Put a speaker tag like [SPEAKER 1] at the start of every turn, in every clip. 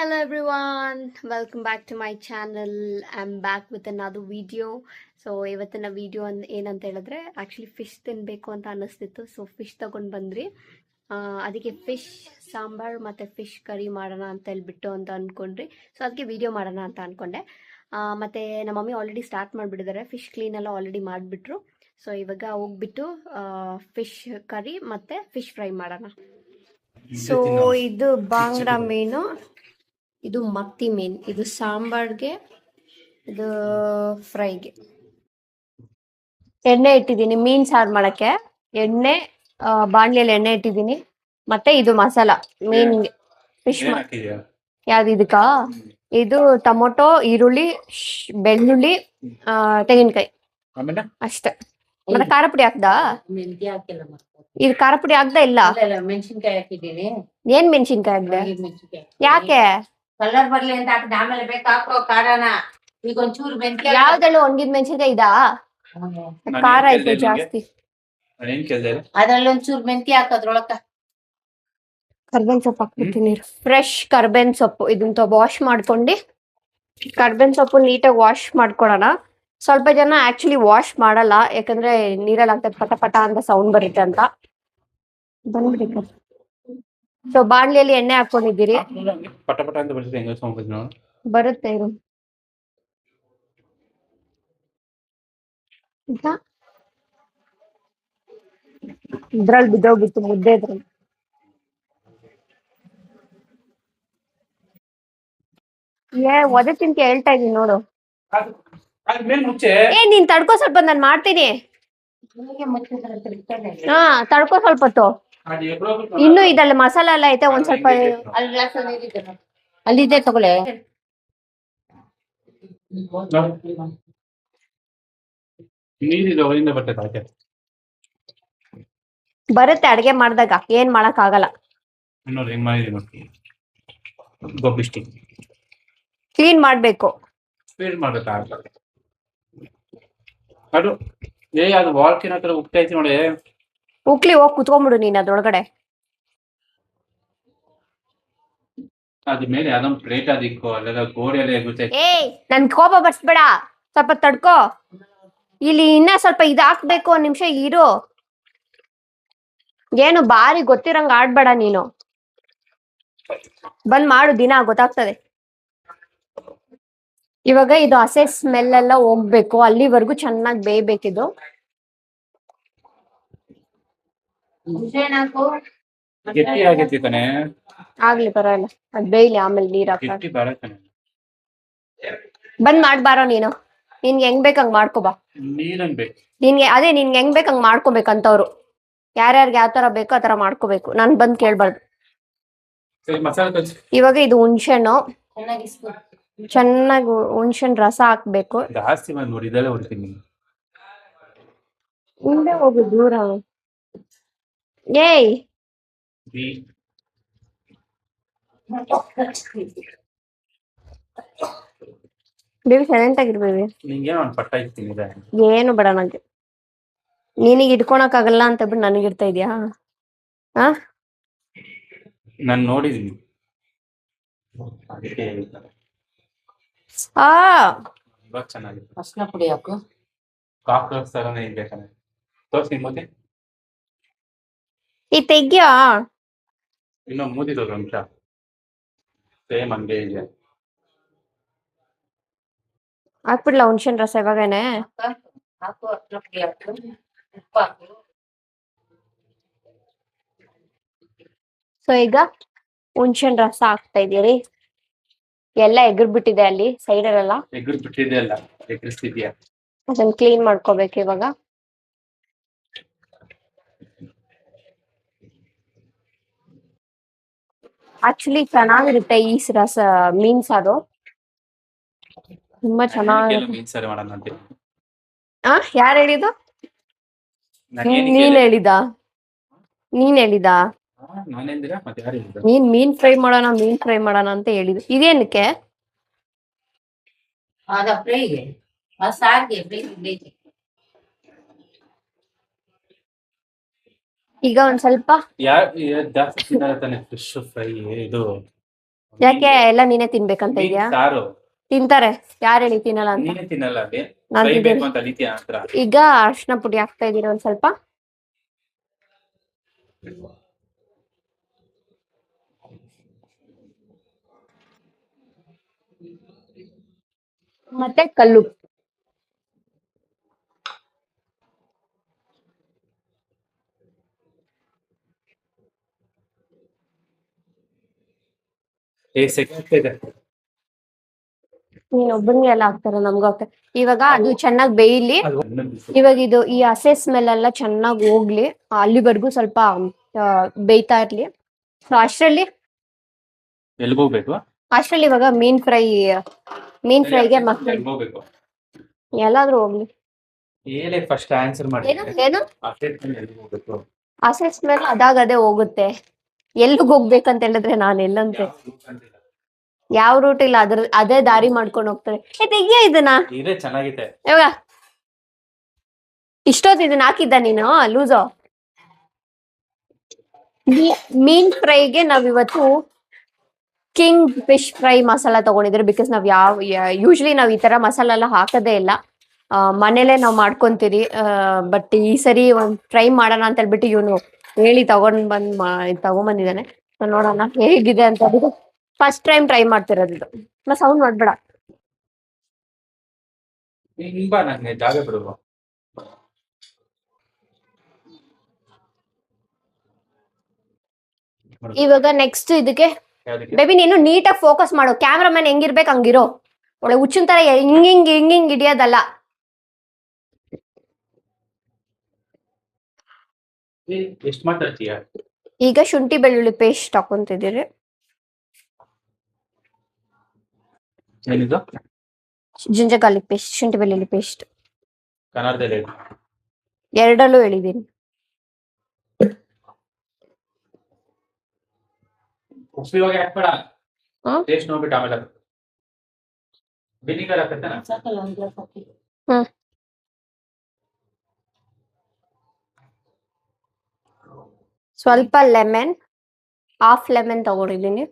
[SPEAKER 1] Hello everyone, welcome back to my channel. I'm back with another video. So ಇವತ್ತಿನ video ಏನಂತ ಹೇಳಿದ್ರೆ actually fish ತಿನ್ನಬೇಕು ಅಂತ ಅನ್ನಿಸ್ತಿತ್ತು. ಸೊ ಫಿಶ್ ತಗೊಂಡು ಬಂದ್ರಿ. ಅದಕ್ಕೆ ಫಿಶ್ ಸಾಂಬಾರ್ ಮತ್ತು ಫಿಶ್ ಕರಿ ಮಾಡೋಣ ಅಂತ ಹೇಳ್ಬಿಟ್ಟು ಅಂತ ಅಂದ್ಕೊಂಡ್ರಿ. ಸೊ ಅದಕ್ಕೆ ವಿಡಿಯೋ ಮಾಡೋಣ ಅಂತ ಅಂದ್ಕೊಂಡೆ. ಮತ್ತು ನಮ್ಮ ಮಮ್ಮಿ ಆಲ್ರೆಡಿ ಸ್ಟಾರ್ಟ್ ಮಾಡಿಬಿಟ್ಟಿದ್ದಾರೆ. ಫಿಶ್ ಕ್ಲೀನೆಲ್ಲ ಆಲ್ರೆಡಿ ಮಾಡಿಬಿಟ್ರು. ಸೊ ಇವಾಗ ಹೋಗ್ಬಿಟ್ಟು ಫಿಶ್ ಕರಿ ಮತ್ತು ಫಿಶ್ ಫ್ರೈ ಮಾಡೋಣ. ಸೊ ಇದು ಬಾಂಗ್ಡಾ ಮೀನು, ಇದು ಮತ್ತಿ ಮೀನು, ಇದು ಸಾಂಬಾರ್ಗೆ, ಇದು ಫ್ರೈಗೆ. ಎಣ್ಣೆ ಇಟ್ಟಿದ್ದೀನಿ ಮೀನ್ ಸಾರು ಮಾಡಕ್ಕೆ. ಎಣ್ಣೆ ಬಾಣಲಿಯಲ್ಲಿ ಎಣ್ಣೆ ಇಟ್ಟಿದ್ದೀನಿ. ಮತ್ತೆ ಇದು ಮಸಾಲ ಮೀನ್ಗೆ ಫಿಶ್ ಯಾವ್ದು ಇದಕ್ಕ, ಇದು ಟೊಮೊಟೊ, ಈರುಳ್ಳಿ, ಬೆಳ್ಳುಳ್ಳಿ, ತೆಂಗಿನಕಾಯಿ ಅಷ್ಟೇ. ಮತ್ತೆ ಖಾರ ಪುಡಿ ಹಾಕ್ದಾ? ಇದು ಖಾರ ಪುಡಿ ಹಾಕ್ದ ಇಲ್ಲ?
[SPEAKER 2] ಮೆಣಸಿನ್ಕಾಯಿ ಹಾಕಿದ್ದೀನಿ.
[SPEAKER 1] ಏನ್ ಮೆಣಸಿನ್ಕಾಯಿ ಹಾಕ್ದೆ? ಯಾಕೆ?
[SPEAKER 2] ಕಲರ್ ಬರ್ಲಿ ಅಂತ ಹಾಕಿದ. ಆಮೇಲೆ ಬೇಕಾಕೋ ಖಾರನ. ಈಗ ಒಂಚೂರು ಮೆಣಸಿನ್ಕಾಯಿ
[SPEAKER 1] ಯಾವ್ದೆಲ್ಲ ಒಣಗಿದ ಮೆಣಸಿನ್ಕಾಯಿ ಇದಾ? ಖಾರ ಐತೆ ಜಾಸ್ತಿ.
[SPEAKER 2] ಅದ್ರಲ್ಲಿ ಒಂಚೂರು ಮೆಂತಿ ಹಾಕೋದ್ರೊಳಕ
[SPEAKER 1] ಕರ್ಬೇವಿನ ಸೊಪ್ಪು ಹಾಕ್ಬಿಡ್ತೀನಿ. ಫ್ರೆಶ್ ಕರ್ಬೇವಿನ ಸೊಪ್ಪು ಇದನ್ನ ವಾಶ್ ಮಾಡ್ಕೊಂಡು, ಕರ್ಬೇವಿನ ಸೊಪ್ಪು ನೀಟಾಗಿ ವಾಶ್ ಮಾಡ್ಕೊಳೋಣ. ಸ್ವಲ್ಪ ಜನ ಆಕ್ಚುಲಿ ವಾಶ್ ಮಾಡಲ್ಲ, ಯಾಕಂದ್ರೆ ನೀರಲ್ಲಿ ಹಾಕ್ತದೆ ಪಟ ಪಟ ಅಂತ ಸೌಂಡ್ ಬರುತ್ತೆ ಅಂತ. ಬಂದ್ಬಿಡಿ. ಸೊ ಬಾಣ್ಲಿಯಲ್ಲಿ ಎಣ್ಣೆ ಹಾಕೊಂಡಿದ್ದೀರಿ. ಬರುತ್ತೆ ಇರು. ಇದ್ರಲ್ಲಿ ಬಿದ್ದೋಗ್ಬಿಟ್ಟು ಮುದ್ದೆ ಇದ್ರಲ್ಲಿ. ಒದೆ ತಿಂತ ಹೇಳ್ತಾ ಇದೀನಿ ನೋಡು. ನೀನ್ ತಡ್ಕೋ ಸ್ವಲ್ಪ, ನಾನ್ ಮಾಡ್ತೀನಿ. ಹಾ ತಡ್ಕೋ ಸ್ವಲ್ಪ ಹೊತ್ತು. ಇನ್ನು ಇದಲ್ಲ ಮಸಾಲ ಎಲ್ಲ ಐತೆ. ಒಂದ್ ಸ್ವಲ್ಪ
[SPEAKER 2] ಅಲ್ಲಿದೆ ತಗೊಳ್ಳೆ.
[SPEAKER 1] ಬರುತ್ತೆ ಅಡ್ಗೆ ಮಾಡ್ದಾಗ, ಏನ್ ಮಾಡಕ್ ಆಗಲ್ಲ. ಕ್ಲೀನ್ ಮಾಡ್ಬೇಕು. ಉಕ್ಲಿ ಹೋಗಿ ಕುತ್ಕೊಂಡ್ಬಿಡು ನೀನ್ ಅದ್ರೊಳಗಡೆ. ನನ್ ಕೋಪ ಬರ್ಸ್ಬೇಡ, ಸ್ವಲ್ಪ ತಡ್ಕೋ. ಇಲ್ಲಿ ಇನ್ನ ಸ್ವಲ್ಪ ಇದಾಕ್ಬೇಕು, ಒಂದ್ ನಿಮಿಷ ಇರು. ಏನು ಬಾರಿ ಗೊತ್ತಿರಂಗ ಆಡ್ಬೇಡ ನೀನು. ಬಂದ್ ಮಾಡು, ದಿನ ಗೊತ್ತಾಗ್ತದೆ. ಇವಾಗ ಇದು ಹಸೆ ಸ್ಮೆಲ್ ಎಲ್ಲ ಹೋಗ್ಬೇಕು, ಅಲ್ಲಿವರೆಗೂ ಚೆನ್ನಾಗಿ ಬೇಯ್ಬೇಕಿದು. ಆಗ್ಲಿ ಪರವಾಗಿಲ್ಲ, ಅದ್ ಬೇಯ್ಲಿ, ಆಮೇಲೆ ನೀರ್ ಹಾಕ. ಬಂದ್ ಮಾಡ್ಬಾರೋ ನೀನು. ನಿನ್ಗೆ ಹೆಂಗ್ ಬೇಕಂಗ್ ಮಾಡ್ಕೋಬಾ. ನಿನ್ಗೆ ಹೆಂಗ್ ಬೇಕಂಗ್ ಮಾಡ್ಕೋಬೇಕಂತವ್ರು. ಯಾರ್ಯಾರ್ಗೆ ಯಾವ ತರ ಬೇಕೋ ಆತರ ಮಾಡ್ಕೋಬೇಕು. ನಾನ್ ಬಂದ್ ಕೇಳ್ಬಾರ್ದು. ಇವಾಗ ಇದು ಹುಣ್ಸೆಣ್ಣು ಚೆನ್ನಾಗಿ ಹುಣ್ಸೆಣ್ ರಸ ಹಾಕ್ಬೇಕು. ಹಿಂದೆ ಹೋಗು ದೂರ. ಏಯ್ ಬೇಬಿ ಸೈಲೆಂಟ್ ಆಗಿರ್ಬೇವಿ. ಏನು ಬೇಡ ನಂಗೆ. ನಿನಗೆ ಇಟ್ಕೊಳಕ್ ಆಗಲ್ಲ ಅಂತ ಬಿಟ್ಟು ನನಗೆ ಇಡ್ತಾ ಇದ್ಯಾ?
[SPEAKER 3] ನಾನು ನೋಡಿದೀನಿ.
[SPEAKER 2] ಅರ್ಶಿನ ಪುಡಿ ಹಾಕು.
[SPEAKER 1] ಈ ತೆಗ್ಯಾ
[SPEAKER 3] ಇನ್ನು ಮೂದಿ ನಿಮಿಷ ಸೇಮ್ ಹಂಗೆ ಇದೆ.
[SPEAKER 1] ಹಾಕ್ಬಿಡ್ಲಾ ಹುಣ್ಸೆಣ್ ರಸ ಇವಾಗೇನೆ?
[SPEAKER 2] ಹಾಕು, ಅರ್ಶಿನ ಪುಡಿ ಹಾಕು, ಉಪ್ಪು ಹಾಕು.
[SPEAKER 1] ಸೊ ಈಗ ಹುಣ್ಸೆಣ್ ರಸ ಹಾಕ್ತಾ ಇದೀರಿ. ಎಲ್ಲ ಎಗರ್ಬಿಟ್ಟಿದೆ ಅಲ್ಲಿ ಸೈಡಲ್ಲೆಲ್ಲ.
[SPEAKER 3] ಎಗರ್ಬಿಟ್ಟಿದೆ ಅಲ್ಲ, ಎಗರಿಸ್ತಿದ್ಯಾ?
[SPEAKER 1] ಅದನ್ನ ಕ್ಲೀನ್ ಮಾಡ್ಕೋಬೇಕು ಇವಾಗ. ಆಕ್ಚುಲಿ ಚೆನ್ನಾಗಿರುತ್ತೆ ಈ ರಸ ಮೀನ್ ಸಾರು, ತುಂಬಾ ಚೆನ್ನಾಗಿ. ಯಾರು ಹೇಳಿದ್ದು? ನೀನ್ ಹೇಳಿದ? ನೀನ್ ಮೀನ್ ಫ್ರೈ ಮಾಡೋಣ ಅಂತ ಹೇಳಿದ್ದು. ಇದೇನಕ್ಕೆ? ಈಗ ಒಂದ್ ಸ್ವಲ್ಪ
[SPEAKER 3] ಜಾಸ್ತಿ ಫಿಶ್ ಫ್ರೈ ಇದು
[SPEAKER 1] ಯಾಕೆ ಎಲ್ಲ ನೀನೇ ತಿನ್ಬೇಕಂತ
[SPEAKER 3] ಮೀನ್
[SPEAKER 1] ಇದೆಯಾ?
[SPEAKER 3] ಸಾರು
[SPEAKER 1] ತಿಂತಾರೆ, ಯಾರು ಹೇಳಿ ತಿನ್ನಲ್ಲ ಅಂತ.
[SPEAKER 3] ನೀನೇ ತಿನ್ನಲ್ಲ ಅಲ್ಲಿ
[SPEAKER 1] ನಾನ್
[SPEAKER 3] ಫ್ರೈ
[SPEAKER 1] ತಿಂತೀನಿ.
[SPEAKER 3] ಬೇಕು ಅಂತ ಅಲಿತೀಯ ಹತ್ರ.
[SPEAKER 1] ಈಗ ಅರ್ಶಿನ ಪುಡಿ ಹಾಕ್ತಾ ಇದೀನಿ ಒಂದ್ ಸ್ವಲ್ಪ. ಮತ್ತೆ ಕಲ್ಲು.
[SPEAKER 3] ಸೆಕೆ
[SPEAKER 1] ನೀನ್ ಒಬ್ಬನಿಗೆ ಎಲ್ಲ ಹಾಕ್ತಾರ, ನಮ್ಗೂ ಹಾಕ್ತಾರೆ. ಇವಾಗ ಅದು ಚೆನ್ನಾಗಿ ಬೇಯಲಿ. ಇವಾಗ ಇದು ಈ ಹಸೆ ಸ್ಮೆಲ್ ಎಲ್ಲ ಚೆನ್ನಾಗಿ ಹೋಗ್ಲಿ, ಅಲ್ಲಿವರೆಗೂ ಸ್ವಲ್ಪ ಬೇಯ್ತಾ ಇರ್ಲಿ. ಸೊ ಅಷ್ಟ್ರಲ್ಲಿ
[SPEAKER 3] ಎಲ್ಗೋಗ್ಬೇಕು
[SPEAKER 1] ಇವಾಗ ಮೀನ್ ಫ್ರೈಗೆ ಮಕ್ಕಳು
[SPEAKER 3] ಎಲ್ಗೋಗ್ಬೇಕು
[SPEAKER 1] ಎಲ್ಲಾದ್ರೂ ಹೋಗ್ಲಿ.
[SPEAKER 3] ಹೇಳಿ ಫಸ್ಟ್ ಆನ್ಸರ್ ಮಾಡಿ.
[SPEAKER 1] ಏನು
[SPEAKER 3] ಎಲ್ಗೋಗ್ಬೇಕು
[SPEAKER 1] ಹಸೆ ಸ್ಮೆಲ್ ಅದೇ ಹೋಗುತ್ತೆ. ಎಲ್ಲಿಗೆ ಹೋಗ್ಬೇಕಂತ ಹೇಳಿದ್ರೆ ನಾನು ಎಲ್ಲಂತೆ ಯಾವ ರೂಟ್ ಇಲ್ಲ, ಅದೇ ದಾರಿ ಮಾಡ್ಕೊಂಡು ಹೋಗ್ತಾರೆ. ತೆಗಿಯ ಇದನ್ನ.
[SPEAKER 3] ಇದೇ ಚೆನ್ನಾಗಿದೆ.
[SPEAKER 1] ಇವಾಗ ಇಷ್ಟೊತ್ತು ಇದನ್ನ ಹಾಕಿದ್ದ ನೀನು ಲೂಸೋ. ಮೀನ್ ಫ್ರೈಗೆ ನಾವಿವತ್ತು ಕಿಂಗ್ ಫಿಶ್ ಫ್ರೈ ಮಸಾಲ ತಗೊಂಡಿದ್ರೆ, ಬಿಕಾಸ್ ನಾವ್ ಯೂಶ್ವಲಿ ನಾವ್ ಈ ತರ ಮಸಾಲ ಎಲ್ಲ ಹಾಕದೇ ಇಲ್ಲ, ಮನೇಲೆ ನಾವ್ ಮಾಡ್ಕೊಂತೀರಿ. ಬಟ್ ಈ ಸರಿ ಒಂದ್ ಟ್ರೈ ಮಾಡೋಣ ಅಂತ ಹೇಳ್ಬಿಟ್ಟು ಇವನು ಹೇಳಿ ತಗೊಂಬಂದಿದ್ದಾನೆ. ನೋಡೋಣ ಹೇಗಿದೆ ಅಂತ. ಫಸ್ಟ್ ಟೈಮ್ ಟ್ರೈ ಮಾಡ್ತಿರೋದು ಇದು. ಸೌಂಡ್ ಮಾಡ್ಬೇಡ.
[SPEAKER 3] ಹಿಂಬಾ ನಂಗೆ ಜಾಗ ಬಿಡುವ.
[SPEAKER 1] ಇವಾಗ ನೆಕ್ಸ್ಟ್ ಇದಕ್ಕೆ ಬೇಬಿ ನೀನು ನೀಟಾಗಿ ಫೋಕಸ್ ಮಾಡು. ಕ್ಯಾಮ್ರಾಮನ್ ಹೆಂಗಿರ್ಬೇಕು ಹಂಗಿರೋ. ಒಳ್ಳೆ ಹುಚ್ಚಿನ ತರ ಹಿಂಗಿಂಗ್ ಹಿಡಿಯೋದಲ್ಲ.
[SPEAKER 3] ಎಷ್ಟು ಮಾತಾಡ್ತೀಯ?
[SPEAKER 1] ಈಗ ಶುಂಠಿ ಬೆಳ್ಳುಳ್ಳಿ ಪೇಸ್ಟ್ ಹಾಕೊಂತಿದ್ದೀರಿ.
[SPEAKER 3] ಏನಿದು?
[SPEAKER 1] ಜಿಂಜರ್ ಗಾರ್ಲಿಕ್ ಪೇಸ್ಟ್, ಶುಂಠಿ ಬೆಳ್ಳುಳ್ಳಿ ಪೇಸ್ಟ್.
[SPEAKER 3] ಕನ್ನಡದಲ್ಲಿ
[SPEAKER 1] ಎರಡಲ್ಲೂ ಹೇಳಿದ್ದೀನಿ.
[SPEAKER 3] ಉಪ್ಪು ಇವಾಗ ಹಾಕ್ಬೇಡ,
[SPEAKER 1] ಹ್ಮ್
[SPEAKER 3] ಟೇಸ್ಟ್ ನೋಡ್ಬಿಟ್ಟು ಆಮೇಲೆ ವಿನಿಗರ್ ಹಾಕತ್ತೇನ?
[SPEAKER 1] ಹ್ಮ್ ಸ್ವಲ್ಪ ಲೆಮನ್, ಹಾಫ್ ಲೆಮನ್ ತಗೊಂಡಿದ್ದೀನಿ.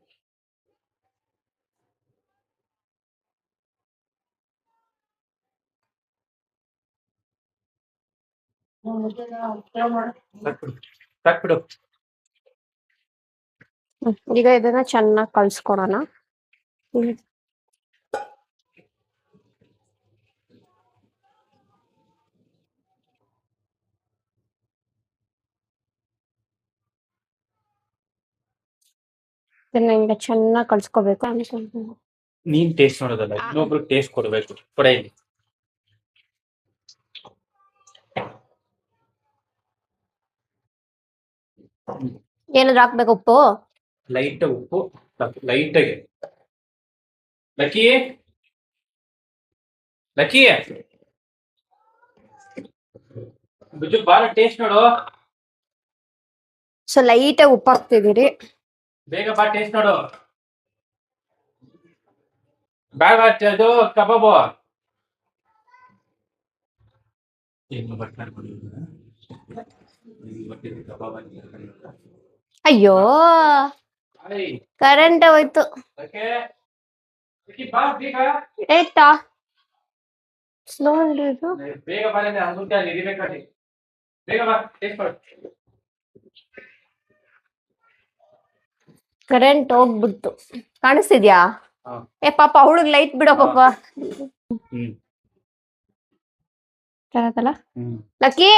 [SPEAKER 3] ಸಾಕ್ಬಿಡು.
[SPEAKER 1] ಈಗ ಇದನ್ನ ಚೆನ್ನಾಗಿ ಕಲ್ಸ್ಕೊಳೋಣ. ಇದನ್ನ ಈಗ ಚೆನ್ನಾಗಿ ಕಲ್ಸ್ಕೋಬೇಕು ಅನ್ಕೊಂತೀನಿ.
[SPEAKER 3] ನೀನ್ ಟೇಸ್ಟ್ ನೋಡೋದಲ್ಲ, ಇನ್ನೊಬ್ರು ಟೇಸ್ಟ್ ಕೊಡ್ಬೇಕು. ಕೊಡ ಇಲ್ಲಿ.
[SPEAKER 1] ಏನಾದ್ರು ಹಾಕ್ಬೇಕು? ಉಪ್ಪು
[SPEAKER 3] ಲೈಟ್ ಉಪ್ಪು ಲೈಟಾಗಿ. ಲಕ್ಕಿ ಲಕ್ಕಿ ಬಿಜು ಬಾಳ ಟೇಸ್ಟ್ ನೋಡು.
[SPEAKER 1] ಸೊ ಲೈಟಾಗಿ ಉಪ್ಪು ಹಾಕ್ತಿದ್ದೀರಿ.
[SPEAKER 3] ಬೇಗ ಬಾ ಟೇಸ್ಟ್ ನೋಡು. ಬೇಡ ಅದು ಕಬಾಬು.
[SPEAKER 1] ಅಯ್ಯೋ ಕರೆಂಟ್ ಹೋಯ್ತು. ಏಟಾ ಸ್ಲೋ ಇಡೋದು.
[SPEAKER 3] ಬೇಗ ಬಾರೆ ಅಂಗುಂಟೆ ಇರಿಬೇಕಾಗಿ. ಬೇಗ ಬಾ ಟೇಸ್ಟ್ ಮಾಡು.
[SPEAKER 1] ಕರೆಂಟ್ ಹೋಗ್ಬಿಡ್ತು. ಕಾಣಿಸ್ತಿದ್ಯಾ? ಏ ಪಾಪ ಅವಳಿಗೆ ಲೈಟ್ ಬಿಡೋ ಪಾಪ. ಲಕ್ಕಿ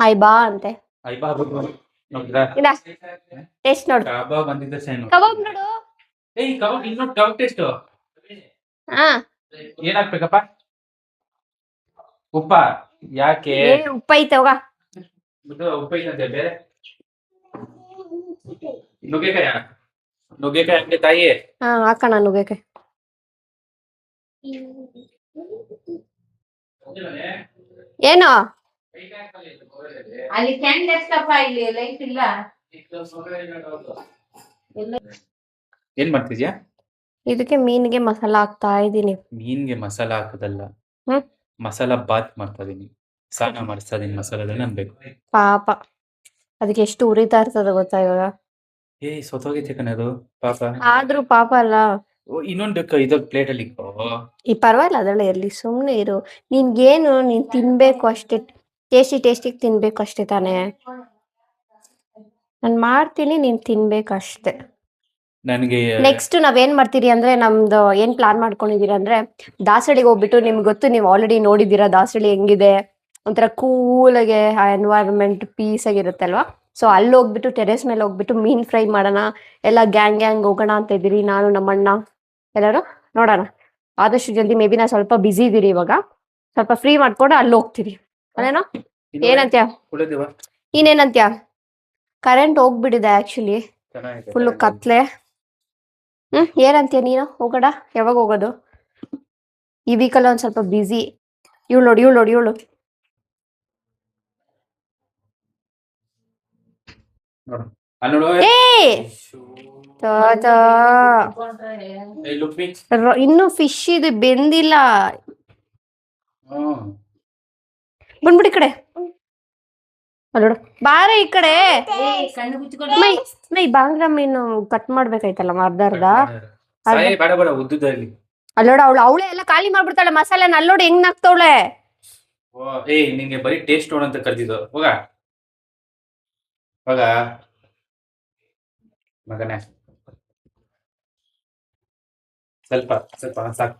[SPEAKER 1] ಆಯ್ ಬಾ ಅಂತೆ. ಟೇಸ್ಟ್ ನೋಡು.
[SPEAKER 3] ಕಬಾಬ್ ಬಂದಿದ್ದ ಸೈನ್.
[SPEAKER 1] ಕಬಾಬ್ ನೋಡು.
[SPEAKER 3] ಏಯ್ ಕಬಾಬ್ ಇನ್ನೊಂದು ಕಬಾಬ್ ಟೇಸ್ಟ್.
[SPEAKER 1] ಹಾ
[SPEAKER 3] ಏನ್ ಹಾಕ್ಬೇಕಪ್ಪ? ಉಪ್ಪ? ಯಾಕೆ?
[SPEAKER 1] ಉಪ್ಪ ಐತೆ ಹೋಗ.
[SPEAKER 3] ಉಪ್ಪ ಐತಂತೆ ಬೇರೆ. ನುಗ್ಗೆಕಾಯಿ ಹಾಕ್ಲಿ ತಾಯಿ.
[SPEAKER 1] ಹಾ ಹಾಕೋಣ ನುಗ್ಗೆಕಾಯಿ. ಏನು
[SPEAKER 2] ಅಲ್ಲಿ ಕ್ಯಾಂಡ್ ಎಷ್ಟಪ್ಪ, ಇಲ್ಲಿ ಲೈಟ್ ಇಲ್ಲ.
[SPEAKER 3] ಏನ್ ಮಾಡ್ತಿದ್ಯಾ?
[SPEAKER 1] ಇದಕ್ಕೆ ಮೀನಿಗೆ ಮಸಾಲ ಹಾಕ್ತಾ ಇದೀನಿ.
[SPEAKER 3] ಮೀನ್ಗೆ ಮಸಾಲ ಹಾಕದಲ್ಲ,
[SPEAKER 1] ಹ್ಮ್
[SPEAKER 3] ಮಸಾಲ ಬಾತ್ ಮಾಡ್ತಾ ಇದೀನಿ. ಸ್ನಾನ ಮಾಡಿಸ್ತಾ ಇದೀನಿ ಮಸಾಲದಲ್ಲಿ ಅನ್ಬೇಕು.
[SPEAKER 1] ಪಾಪ ಅದಕ್ಕೆ ಎಷ್ಟು ಉರಿತಾ ಇರ್ತದೆ ಗೊತ್ತಾ ಇವಾಗ.
[SPEAKER 3] ಸೊತ್ತೋಗೈತೆ ಕಣೆ ಅದು ಪಾಪ.
[SPEAKER 1] ಆದ್ರೂ ಪಾಪ ಅಲ್ಲ.
[SPEAKER 3] ಇನ್ನೊಂದು ಇದ್ರ ಪ್ಲೇಟ್ ಅಲ್ಲಿ ಇಕ್ಕೋ.
[SPEAKER 1] ಈ ಪರವಾಗಿಲ್ಲ ಅದರಲ್ಲೇ ಇರ್ಲಿ, ಸುಮ್ನೆ ಇರು. ನಿನ್ಗೇನು, ನೀನ್ ತಿನ್ಬೇಕು ಅಷ್ಟೇ, ಟೇಸ್ಟಿಗೆ ತಿನ್ಬೇಕು ಅಷ್ಟೇ ತಾನೇ. ನಾನು ಮಾಡ್ತೀನಿ, ನೀನ್ ತಿನ್ಬೇಕು ಅಷ್ಟೇ.
[SPEAKER 3] ನನಗೆ
[SPEAKER 1] ನೆಕ್ಸ್ಟ್ ನಾವೇನ್ ಮಾಡ್ತೀರಿ ಅಂದ್ರೆ, ನಮ್ದು ಏನ್ ಪ್ಲಾನ್ ಮಾಡ್ಕೊಂಡಿದೀರ ಅಂದ್ರೆ, ದಾಸಳಿಗೆ ಹೋಗ್ಬಿಟ್ಟು, ನಿಮ್ಗೆ ಗೊತ್ತು, ನೀವು ಆಲ್ರೆಡಿ ನೋಡಿದೀರಾ ದಾಸಳಿ ಹೆಂಗಿದೆ, ಒಂಥರ ಕೂಲಾಗೆ ಆ ಎನ್ವೈರನ್ಮೆಂಟ್ ಪೀಸ್ ಆಗಿರುತ್ತಲ್ವಾ. ಸೊ ಅಲ್ಲಿ ಹೋಗ್ಬಿಟ್ಟು ಟೆರೇಸ್ ಮೇಲೆ ಹೋಗ್ಬಿಟ್ಟು ಮೀನ್ ಫ್ರೈ ಮಾಡೋಣ, ಎಲ್ಲ ಗ್ಯಾಂಗ್ ಹೋಗೋಣ ಅಂತ ಇದ್ದೀರಿ. ನಾನು ನಮ್ಮಣ್ಣ ಎಲ್ಲರೂ ನೋಡೋಣ. ಆದಷ್ಟು ಜಲ್ದಿ, ಮೇ ಬಿ ನಾ ಸ್ವಲ್ಪ ಬಿಸಿ ಇದೀರಿ ಇವಾಗ, ಸ್ವಲ್ಪ ಫ್ರೀ ಮಾಡ್ಕೊಂಡು ಅಲ್ಲಿ ಹೋಗ್ತೀರಿ. ಅದೇನೋ ಏನಂತ್ಯ,
[SPEAKER 3] ಕುಡಿದೇವ
[SPEAKER 1] ನೀನೇನಂತ್ಯ? ಕರೆಂಟ್ ಹೋಗ್ಬಿಟ್ಟಿದೆ ಆಕ್ಚುಲಿ, ಫುಲ್ ಕತ್ಲೆ. ಏನಂತೀಯ ನೀನು? ಹೋಗೋಣ, ಯಾವಾಗ ಹೋಗೋದು? ಈ ವೀಕಲ್ಲಿ ಒಂದ್ ಸ್ವಲ್ಪ ಬಿಸಿ. ಇವಳು ನೋಡಿ, ಇವಳು ಇನ್ನು ಫಿಶ್ ಇದು ಬೆಂದಿಲ್ಲ. ಬಂದ್ಬಿಡಿ ಈ ಕಡೆ, ಅಲ್ಲೋಡು ಬಾರ ಈ ಕಡೆ.
[SPEAKER 2] ಕಣ್ಣು ಮುಚ್ಕೊಂಡು
[SPEAKER 1] ಮೈ ಬಾಂಗ್ಲಾ ಮೀನು ಕಟ್ ಮಾಡ್ಬೇಕಾಯ್ತಲ್ಲ ಅರ್ಧ.
[SPEAKER 3] ಉದ್ದುದಲ್ಲಿ
[SPEAKER 1] ಅಲ್ಲೋಡ, ಅವಳೆ ಎಲ್ಲ ಖಾಲಿ ಮಾಡ್ಬಿಡ್ತಾಳೆ ಮಸಾಲೆನ. ಅಲ್ಲೋಡು ಹೆಂಗ್ ನಾಕ್ತವಳೆ.
[SPEAKER 3] ನಿಂಗೆ ಬರೀ ಟೇಸ್ಟ್ ನೋಡಂತ ಕರ್ದಿದ್ದು. ಹೋಗ ಮಗನೇ, ಸ್ವಲ್ಪ ಸಾಕು.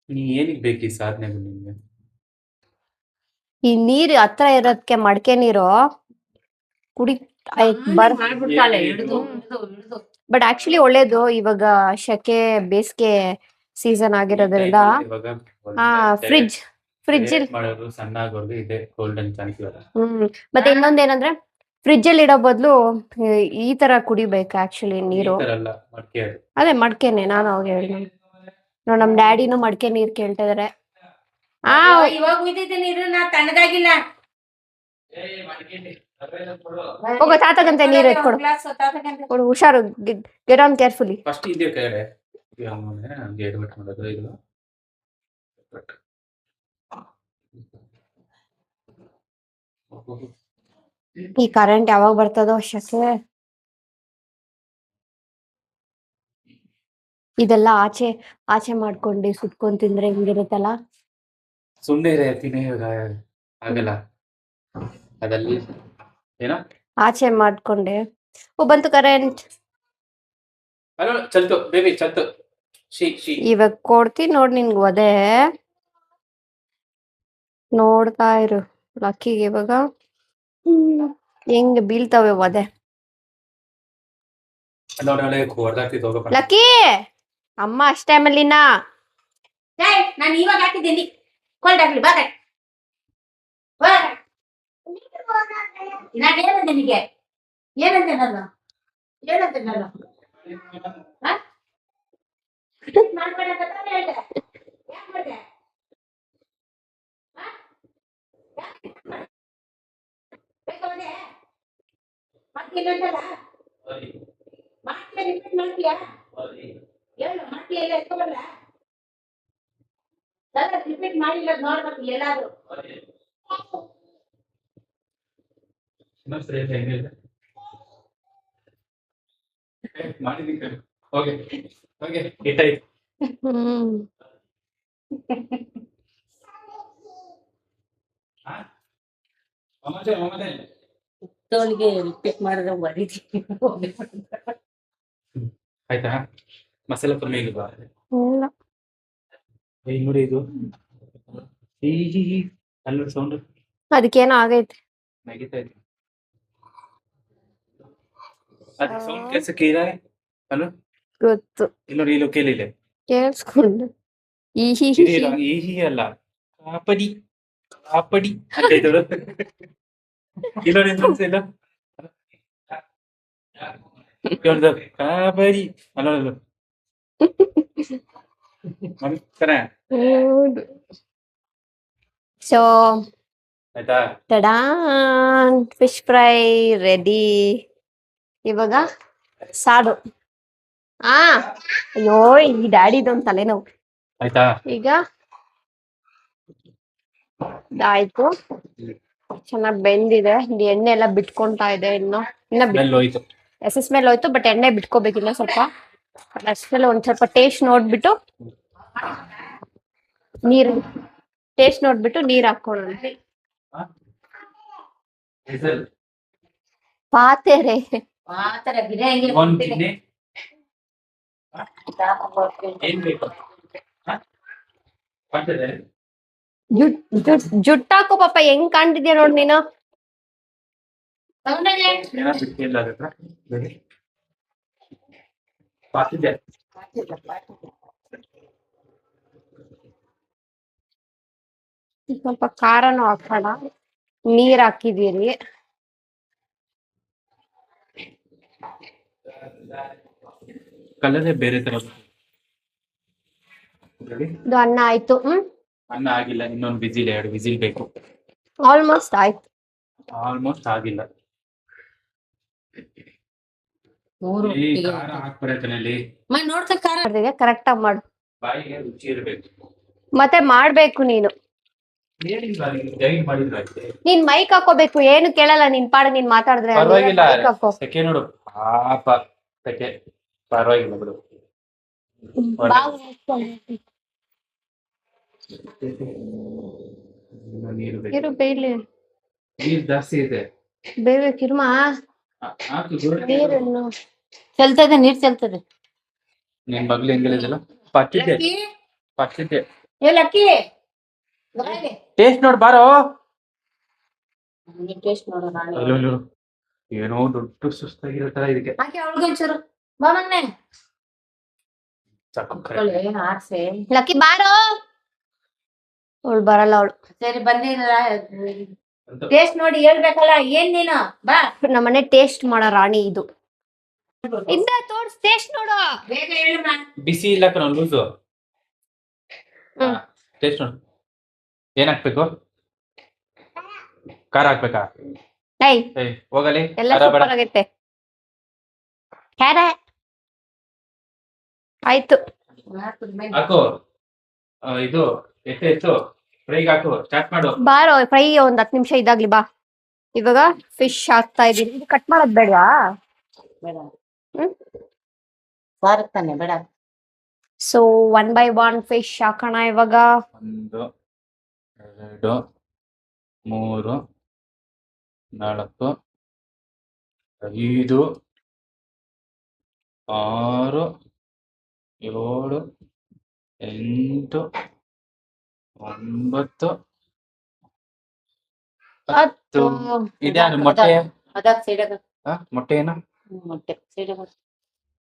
[SPEAKER 3] ನೀ ಏನಿಗೆ ಬೇಕು ಈ ಸಾಧನೆಗಳು ನಿಮ್ಗೆ?
[SPEAKER 1] ಈ ನೀರು ಹತ್ರ ಇರೋದಕ್ಕೆ ಮಡಕೆ ನೀರು ಕುಡಿ
[SPEAKER 2] ಮಾಡ್ಬಿಡ್ತಾಳೆ ಹಿಡ್ದು.
[SPEAKER 1] ಬಟ್ ಆಕ್ಚುಲಿ ಒಳ್ಳೇದು. ಇವಾಗ ಶಕೆ ಬೇಸಿಗೆ ಸೀಸನ್ ಆಗಿರೋದ್ರಿಂದ ಫ್ರಿಡ್ಜ್
[SPEAKER 3] ಮಾಡೋದು ಸಣ್ಣ ಆಗೋರ್ಗೆ ಇದೆ ಗೋಲ್ಡನ್ ಚಾನ್ಸ್.
[SPEAKER 1] ಮತ್ತೆ ಇನ್ನೊಂದೇನಂದ್ರೆ, ಫ್ರಿಡ್ಜ್ ಅಲ್ಲಿ ಇಡೋ ಬದಲು ಈ ತರ ಕುಡಿಬೇಕು ಆಕ್ಚುಲಿ ನೀರು. ಅದೇ ಮಡ್ಕೆನೆ, ನಾನು ಅವಾಗ ಹೇಳಿ. ನಮ್ ಡ್ಯಾಡಿನೂ ಮಡ್ಕೆ ನೀರ್ ಕೇಳ್ತಾ ಇದಾರೆ.
[SPEAKER 2] ಇವಾಗ ಉಯ್ದೈತೆ ನೀರು, ನಾ ತಣ್ಣಗಾಗಿಲ್ಲ.
[SPEAKER 1] ಹೋಗೋ ತಾತಗಂತೆ ನೀರು ಎತ್ಕೊಡು. ಕೊಡು, ಹುಷಾರು, ಗೆಟ್ ಆನ್ ಕೇರ್ಫುಲಿ.
[SPEAKER 3] ಫಸ್ಟ್ ಇದೆ ಕಡೆ ಹಂಗೆ ಎಡ್ಬಿಟ್ ಮಾಡೋದು. ಇದು
[SPEAKER 1] ಈ ಕರೆಂಟ್ ಯಾವಾಗ ಬರ್ತದೋ ಶಕೆ. ಇದೆಲ್ಲ ಆಚೆ ಮಾಡ್ಕೊಂಡು ಸುಟ್ಕೊಂಡ್ ತಿಂದ್ರೆ ಹೆಂಗಿರುತ್ತಲ್ಲ.
[SPEAKER 3] ಸುಮ್ಮನೆ ಇರ್ತೀನಿ ಆಗಲ್ಲ ಅದಲ್ಲಿ ಏನೋ
[SPEAKER 1] ಆಚೆ ಮಾಡ್ಕೊಂಡೆ. ಬಂತು ಕರೆಂಟ್.
[SPEAKER 3] ಹಲೋ ಚಲ್ತು ಬೇಬಿ ಚಲ್ತು.
[SPEAKER 1] ಇವಾಗ ಕೊಡ್ತೀನಿ ನೋಡ್ ನಿನ್ಗೆ ಒದೆ. ನೋಡ್ತಾ ಇರು ಲಕ್ಕಿಗೆ ಇವಾಗ ಹೆಂಗ್ ಬೀಳ್ತಾವೆ ಒದೆ. ಲಕ್ಕಿ ಅಮ್ಮ ಅಷ್ಟೇ ಆಮೇಲಿನ
[SPEAKER 2] ನಾನು ಇವಾಗ ಹಾಕಿದ್ದೀನಿ. ಕೋಲ್ಡ್ ಆಗ್ಲಿ ಬಾ. ನಾನು ಏನಂದೆ ನಿನಗೆ? ಏನಂತೆ ನಾನು? ರಿಪೀಟ್ ಮಾಡಿಲ್ಲ ನೋಡ್ಬೇಕು ಎಲ್ಲಾದ್ರು. ತೋಳಿಗೆ ರಿಪೀಟ್ ಮಾಡಿದ್ರೆ ಬರೀತೀನಿ.
[SPEAKER 3] ಆಯ್ತಾ? ಮಸಾಲೆ ಕಮ್ಮಿ ಆಗಿಲ್ವಾ? ನೋಡಿ ಇದು ಅಲ್ಲಿ ಸೌಂಡ್
[SPEAKER 1] ಅದಕ್ಕೇನೋ ಆಗೈತೆ.
[SPEAKER 3] ಅದಕ್ಕೆ ಸೌಂಡ್ ಕೆಲಸಕ್ಕೆ ಇಲ್ಲ ಅಲ್ಲ
[SPEAKER 1] ಗೊತ್ತು.
[SPEAKER 3] ಇಲ್ಲಿ ಇಲ್ಲೋ ಕೇಳಿಲ್ಲ
[SPEAKER 1] ಕೇಳಿಸ್ಕೊಂಡು
[SPEAKER 3] ಈಹಿ ಅಲ್ಲ ಕಾಪಡಿ ಅಂತ ಇದ್ದವರು ಇಲ್ಲ ಇಲ್ಲ ಕಾಪಡಿ ಅಲ್ಲ
[SPEAKER 1] ಸೊ
[SPEAKER 3] ಆಯ್ತಾ?
[SPEAKER 1] ಟಡಾನ್, ಫಿಶ್ ಫ್ರೈ ರೆಡಿ. ಇವಾಗ ಸಾಡು. ಅಯ್ಯೋ ಈ ಡ್ಯಾಡಿದೊಂದು ತಲೆನೋವು.
[SPEAKER 3] ಆಯ್ತಾ?
[SPEAKER 1] ಈಗ ಆಯ್ತು. ಚೆನ್ನಾಗಿ ಬೆಂದಿದೆ. ಇಲ್ಲಿ ಎಣ್ಣೆ ಎಲ್ಲ ಬಿಟ್ಕೊಂತಾ ಇದೆ. ಇನ್ನ
[SPEAKER 3] ಸ್ಮೆಲ್ ಹೋಯ್ತು.
[SPEAKER 1] ಮೇಲೆ ಹೋಯ್ತು, ಬಟ್ ಎಣ್ಣೆ ಬಿಟ್ಕೋಬೇಕು ಇನ್ನ ಸ್ವಲ್ಪ. ಅಷ್ಟೆಲ್ಲ ಒಂದ್ ಸ್ವಲ್ಪ ಟೇಸ್ಟ್ ನೋಡ್ಬಿಟ್ಟು ನೀರು ಹಾಕೊಳ್ಳೋಣ.
[SPEAKER 3] ಹೆಸರು
[SPEAKER 1] ಪಾತೆರೆ
[SPEAKER 2] ಆತರ ಬಿರಿಯಾನಿ
[SPEAKER 3] ಒಂದ್ ಚಿನ್ನಿ ಏನ್ ಬೇಕು? ಬರ್ತದೆ?
[SPEAKER 1] ಜುಟ್ಟಾಕೋ ಪಾಪ, ಹೆಂಗ್ ಕಾಣ್ತಿದ್ಯಾ ನೋಡ್ ನೀನು.
[SPEAKER 3] ಏನಾದ್ರು ಬಿಟ್ಟಿಲ್ಲ ಅದ್ರ ಹತ್ರ? ಬೇರೆ? ಬರ್ತಿದ್ದೆ.
[SPEAKER 1] ಸ್ವಲ್ಪ ಖಾರನೂ ಹಾಕೋಣ. ನೀರ್ ಹಾಕಿದೀರಿ.
[SPEAKER 3] ಕಲರೇ ಬೇರೆ ತರ.
[SPEAKER 1] ಇದು ಅನ್ನ ಆಯ್ತು.
[SPEAKER 3] ಅನ್ನ ಆಗಿಲ್ಲ, ಇನ್ನೊಂದು ವಿಸಿಲ್, 2 ವಿಸಿಲ್ ಬೇಕು.
[SPEAKER 1] ಆಲ್ಮೋಸ್ಟ್ ಆಯ್ತು.
[SPEAKER 3] ಆಲ್ಮೋಸ್ಟ್ ಆಗಿಲ್ಲ. ಈ ಖಾರ ಹಾಕ್ಬರತ್ತನಲ್ಲಿ
[SPEAKER 2] ನೋಡ್ತ ಖಾರ
[SPEAKER 1] ಕರೆಕ್ಟ್ ಆಗಿ ಮಾಡು.
[SPEAKER 3] ಬಾಯಿಗೆ ರುಚಿ ಇರ್ಬೇಕು.
[SPEAKER 1] ಮತ್ತೆ ಮಾಡ್ಬೇಕು ನೀನು.
[SPEAKER 3] ಏನಿಲ್ಲ, ಗೈಡ್ ಮಾಡಿದ್ರೆ ಅಷ್ಟೇ.
[SPEAKER 1] ನೀನ್ ಮೈಕ್ ಹಾಕೋಬೇಕು, ಏನು ಕೇಳಲ್ಲ. ನಿನ್ ಪಾಡಿಗೆ ನೀನ್ ಮಾತಾಡಿದ್ರೆ
[SPEAKER 3] ಪರವಾಗಿಲ್ಲ.
[SPEAKER 1] mic ಹಾಕೋ.
[SPEAKER 3] ಸೆಕೆ ನೋಡು, ಪಾಪ ಸೆಕೆ. ಪರವಾಗಿಲ್ಲ ಬಿಡು. ನೀರು ಬೇಕು.
[SPEAKER 1] ಇರು ಬೇಯ್ಲಿ.
[SPEAKER 3] ನೀರು ಜಾಸ್ತಿ ಇದೆ.
[SPEAKER 1] ಬೇಯ್ಬೇಕಿರ್ಮ.
[SPEAKER 3] ಹಾಕು ಜೋರ.
[SPEAKER 1] ನೀರನ್ನು
[SPEAKER 2] ಚೆಲ್ತದೆ, ನೀರ್ ಚೆಲ್ತದೆ.
[SPEAKER 3] ನಿನ್ ಮಗ್ಳು ಹೆಂಗಿಲ್ಲ ಪಚ್ಚಿದ್ದೆ.
[SPEAKER 2] ಲಕ್ಕಿ
[SPEAKER 3] ಟೇಸ್ಟ್ ನೋಡ್ ಬಾರೋ.
[SPEAKER 2] ಟೇಸ್ಟ್ ನೋಡೋಣ.
[SPEAKER 3] ಅಲ್ಲೋ ಏನೋ ದೊಡ್ಡ ಸುಸ್ತಾಗಿರೋ ತರ ಇದಕ್ಕೆ.
[SPEAKER 2] ಹಾಕಿ ಅವಳಿಗೊಂಚೂರು ಬಾ ಮಗ್ನೆ. ಆರ್ಸೆ
[SPEAKER 1] ಲಕ್ಕಿ ಬಾರೋ. ಅವಳು ಬರಲ್ಲ. ಅವಳು
[SPEAKER 2] ಸರಿ ಬಂದಿಲ್ಲ. ಟೇಸ್ಟ್ ನೋಡಿ ಹೇಳ್ಬೇಕಲ್ಲ. ಏನ್ ನೀನು ಬಾ.
[SPEAKER 1] ನಮ್ಮನೆ ಟೇಸ್ಟ್ ಮಾಡೋ ರಾಣಿ ಇದು. ಇಂದ ತೋರ್ಸ್, ಟೇಸ್ಟ್ ನೋಡು.
[SPEAKER 2] ಬೇಗ ಹೇಳಮ್ಮ.
[SPEAKER 3] ಬಿಸಿ ಇಲ್ಲ ಕಣ, ಲೂಸು. ಟೇಸ್ಟ್ ನೋಡು. ಏನ್ ಹಾಕ್ಬೇಕು? ಖಾರ ಹಾಕ್ಬೇಕಾ? ಹೋಗಲಿ.
[SPEAKER 1] ಎಲ್ಲ ಸೂಪರ್ ಆಗೈತೆ. ಖಾರ ಆಯ್ತು.
[SPEAKER 3] ಹಾಕು. ಇದು ಎಷ್ಟು ಫ್ರೈಗೆ ಹಾಕು. ಸ್ಟಾರ್ಟ್ ಮಾಡು.
[SPEAKER 1] ಬಾರೋ, ಫ್ರೈ ಒಂದ್ 10 ನಿಮಿಷ ಇದಾಗ್ಲಿ ಬಾ. ಇವಾಗ ಫಿಶ್ ಹಾಕ್ತಾ ಇದೀನಿ. ಕಟ್ ಮಾಡೋದ್ ಬೇಡವಾ?
[SPEAKER 2] ಬೇಡ. ಸಾರುತ್ತಾನೆ ಬೇಡ.
[SPEAKER 1] ಸೊ 1 by 1 ಫಿಶ್ ಹಾಕೋಣ ಇವಾಗ.
[SPEAKER 3] 1 2 3 4 5 6 7 8 9 10. ಇದ್ಯಾರು ಮೊಟ್ಟೆ?
[SPEAKER 2] ಅದಾಗ ಸೈಡಾಗ
[SPEAKER 3] ಮೊಟ್ಟೆ ಏನು?
[SPEAKER 2] ಮೊಟ್ಟೆ ಸೈಡಾಗ.